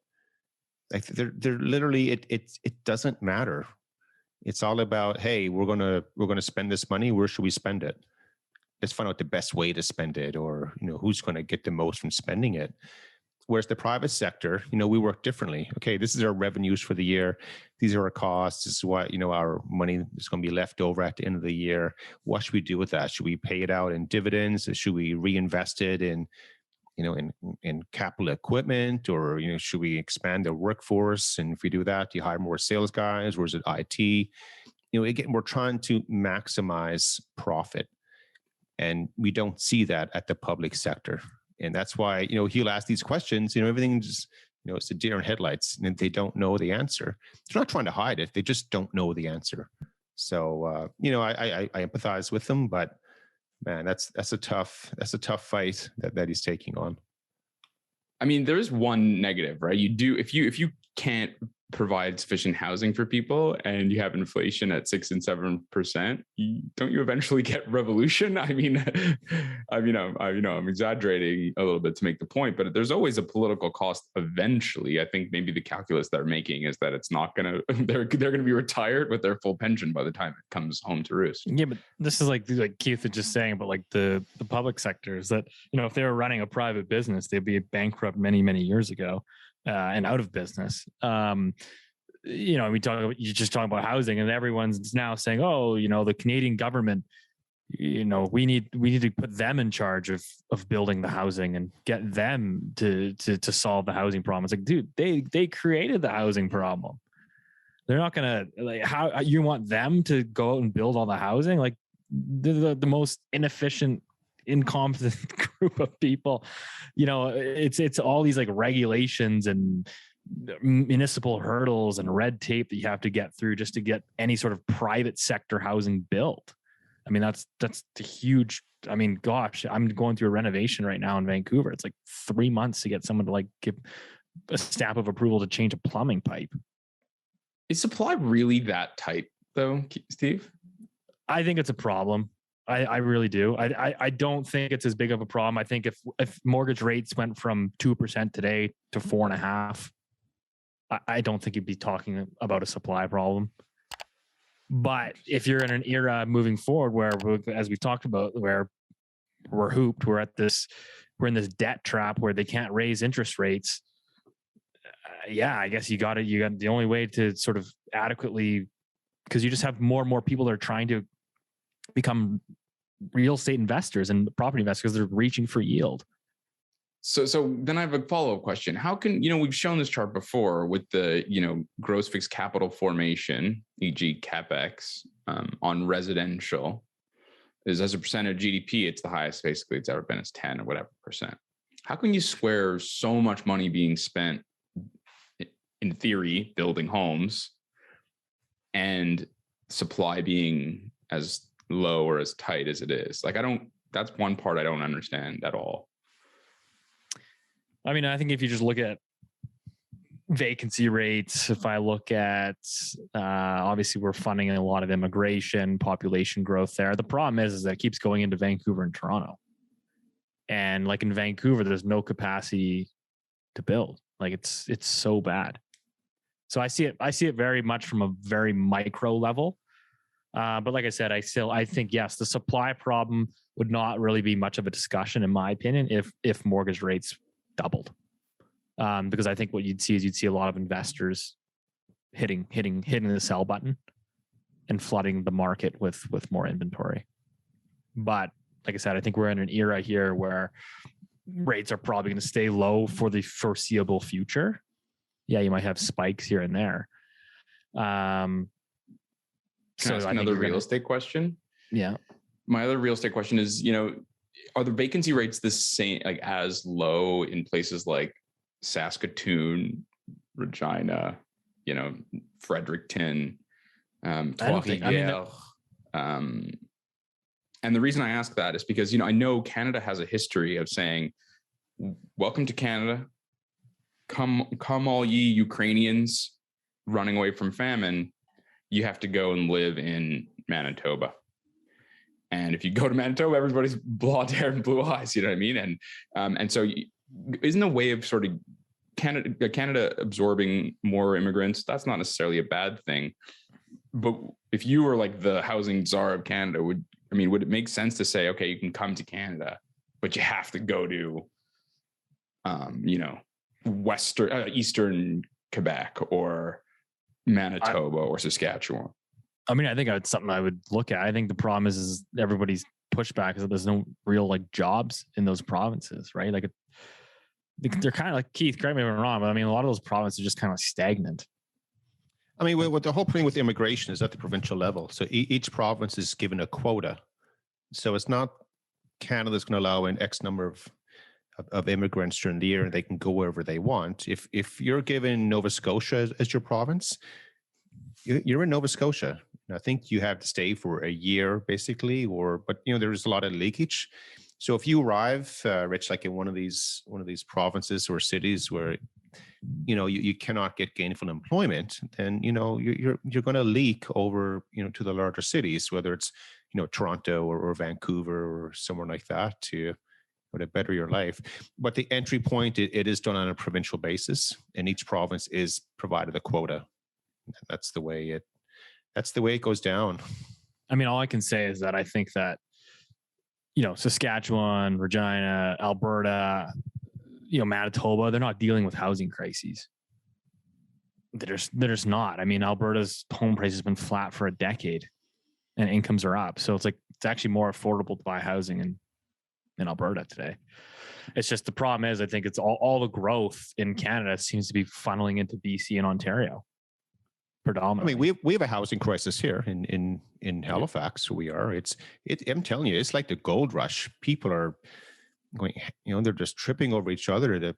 Like they're literally it doesn't matter. It's all about, hey, we're gonna spend this money. Where should we spend it? Let's find out the best way to spend it, or who's going to get the most from spending it. Whereas the private sector, we work differently. Okay, this is our revenues for the year. These are our costs. This is what our money is going to be left over at the end of the year. What should we do with that? Should we pay it out in dividends? Should we reinvest it in capital equipment, or should we expand the workforce? And if we do that, do you hire more sales guys, or is it IT? Again, we're trying to maximize profit, and we don't see that at the public sector. And that's why he'll ask these questions. Everything just it's a deer in headlights, and they don't know the answer. They're not trying to hide it; they just don't know the answer. So I empathize with them, but man, that's a tough fight that he's taking on. I mean, there is one negative, right? You do if you can't provide sufficient housing for people and you have inflation at 6 and 7%, don't you eventually get revolution? I mean, I'm exaggerating a little bit to make the point, but there's always a political cost eventually. I think maybe the calculus they're making is that it's not gonna they're gonna be retired with their full pension by the time it comes home to roost. Yeah, but this is like Keith was just saying, but like the public sector is that if they were running a private business, they'd be bankrupt many years ago. And out of business. You're just talking about housing, and everyone's now saying, oh, the Canadian government, we need to put them in charge of building the housing and get them to solve the housing problem. It's like, dude, they created the housing problem. They're not gonna how you want them to go out and build all the housing? Like the most inefficient incompetent group of people. It's all these like regulations and municipal hurdles and red tape that you have to get through just to get any sort of private sector housing built. I mean, that's the huge. I mean, gosh, I'm going through a renovation right now in Vancouver. It's like 3 months to get someone to like give a stamp of approval to change a plumbing pipe. Is supply really that tight though, Steve? I think it's a problem. I really do. I don't think it's as big of a problem. I think if mortgage rates went from 2% today to 4.5%, I don't think you'd be talking about a supply problem. But if you're in an era moving forward where, as we've talked about, where we're hooped, we're in this debt trap where they can't raise interest rates. I guess you got the only way to sort of adequately, because you just have more and more people that are trying to become real estate investors and property investors because they're reaching for yield. So then I have a follow-up question. How can, we've shown this chart before with the, gross fixed capital formation, e.g. CapEx, on residential is as a percent of GDP, it's the highest basically it's ever been. It's 10 or whatever percent. How can you square so much money being spent in theory building homes and supply being as low or as tight as it is? Like, that's one part I don't understand at all. I mean, I think if you just look at vacancy rates, if I look at, obviously we're funding a lot of immigration, population growth there. The problem is that it keeps going into Vancouver and Toronto. And like in Vancouver, there's no capacity to build. Like it's so bad. So I see it very much from a very micro level. But like I said, I think, yes, the supply problem would not really be much of a discussion, in my opinion, if mortgage rates doubled. Because I think what you'd see a lot of investors hitting the sell button and flooding the market with more inventory. But like I said, I think we're in an era here where rates are probably going to stay low for the foreseeable future. Yeah, you might have spikes here and there. Can I ask another real estate question? Yeah. My other real estate question is, are the vacancy rates the same, like as low in places like Saskatoon, Regina, Fredericton, Trois-Rivières? And the reason I ask that is because, I know Canada has a history of saying, welcome to Canada. Come all ye Ukrainians running away from famine. You have to go and live in Manitoba. And if you go to Manitoba, everybody's blonde hair and blue eyes, you know what I mean? And so isn't a way of sort of Canada absorbing more immigrants, that's not necessarily a bad thing. But if you were like the housing czar of Canada, would it make sense to say, okay, you can come to Canada, but you have to go to, Eastern Quebec or Manitoba or Saskatchewan? I mean, I think it's something I would look at. I think the problem is everybody's pushback is that there's no real like jobs in those provinces, right? Like they're kind of like, Keith, correct me if I'm wrong, but I mean, a lot of those provinces are just kind of stagnant. I mean, what the whole thing with immigration is at the provincial level. So each province is given a quota. So it's not Canada's going to allow in X number of immigrants during the year and they can go wherever they want. If you're given Nova Scotia as your province, you're in Nova Scotia. I think you have to stay for a year basically, but there's a lot of leakage. So if you arrive, Rich, like in one of these provinces or cities where you cannot get gainful employment, then you're going to leak over to the larger cities, whether it's Toronto or Vancouver or somewhere like that to better your life. But the entry point, it is done on a provincial basis, and each province is provided a quota. That's the way it goes down. I mean, all I can say is that I think that Saskatchewan, Regina, Alberta, Manitoba, they're not dealing with housing crises. They're just not. I mean, Alberta's home price has been flat for a decade and incomes are up. So it's actually more affordable to buy housing in Alberta today. It's just the problem is I think it's all the growth in Canada seems to be funneling into BC and Ontario. predominantly. I mean, we have a housing crisis here in Halifax. Where we are. I'm telling you, it's like the gold rush. People are going, they're just tripping over each other to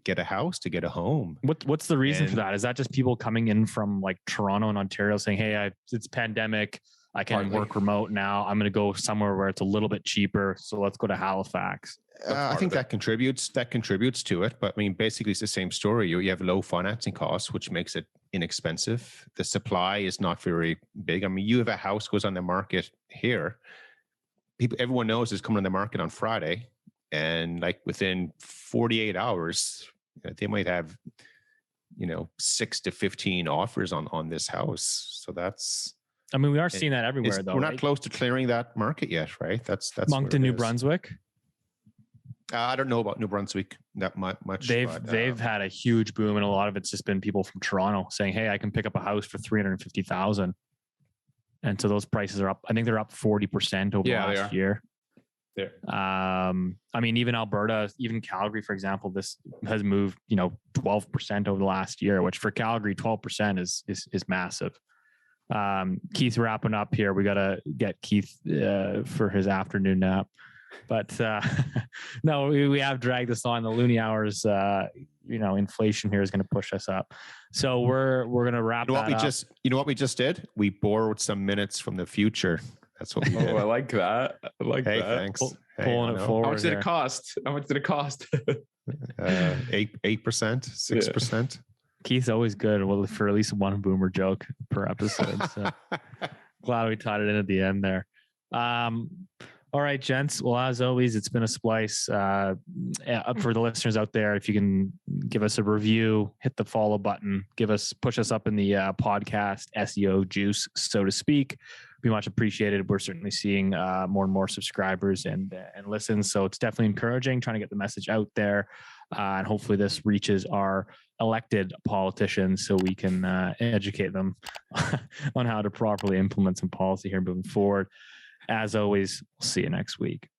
get a house, to get a home. What's the reason for that? Is that just people coming in from like Toronto and Ontario saying, "Hey, it's pandemic. I can work remote now. I'm going to go somewhere where it's a little bit cheaper. So let's go to Halifax." I think that contributes to it. But I mean, basically, it's the same story. You have low financing costs, which makes it inexpensive. The supply is not very big. I mean, you have a house goes on the market here. Everyone knows it's coming on the market on Friday. And like within 48 hours, they might have, 6 to 15 offers on this house. So that's. I mean, we are seeing that everywhere, though. We're not close to clearing that market yet, right? That's Moncton, New Brunswick. I don't know about New Brunswick that much. They've had a huge boom, and a lot of it's just been people from Toronto saying, "Hey, I can pick up a house for $350,000," and so those prices are up. I think they're up 40% over last year. Yeah. I mean, even Alberta, even Calgary, for example, this has moved, 12% over the last year, which for Calgary, 12% is massive. Keith, wrapping up here. We got to get Keith for his afternoon nap, but no, we have dragged this on. The Loonie Hours, inflation here is going to push us up. So we're going to wrap that up. You know what we just did? We borrowed some minutes from the future. That's what we did. Oh, I like that. Hey, thanks. Pulling it forward. How much did it cost? 8%, 6%. Keith's always good for at least one boomer joke per episode. So glad we tied it in at the end there. All right, gents. Well, as always, it's been a splice. For the listeners out there, if you can give us a review, hit the follow button, push us up in the podcast SEO juice, so to speak. Be much appreciated. We're certainly seeing more and more subscribers and listens. So it's definitely encouraging, trying to get the message out there. And hopefully this reaches our elected politicians so we can educate them on how to properly implement some policy here moving forward. As always, we'll see you next week.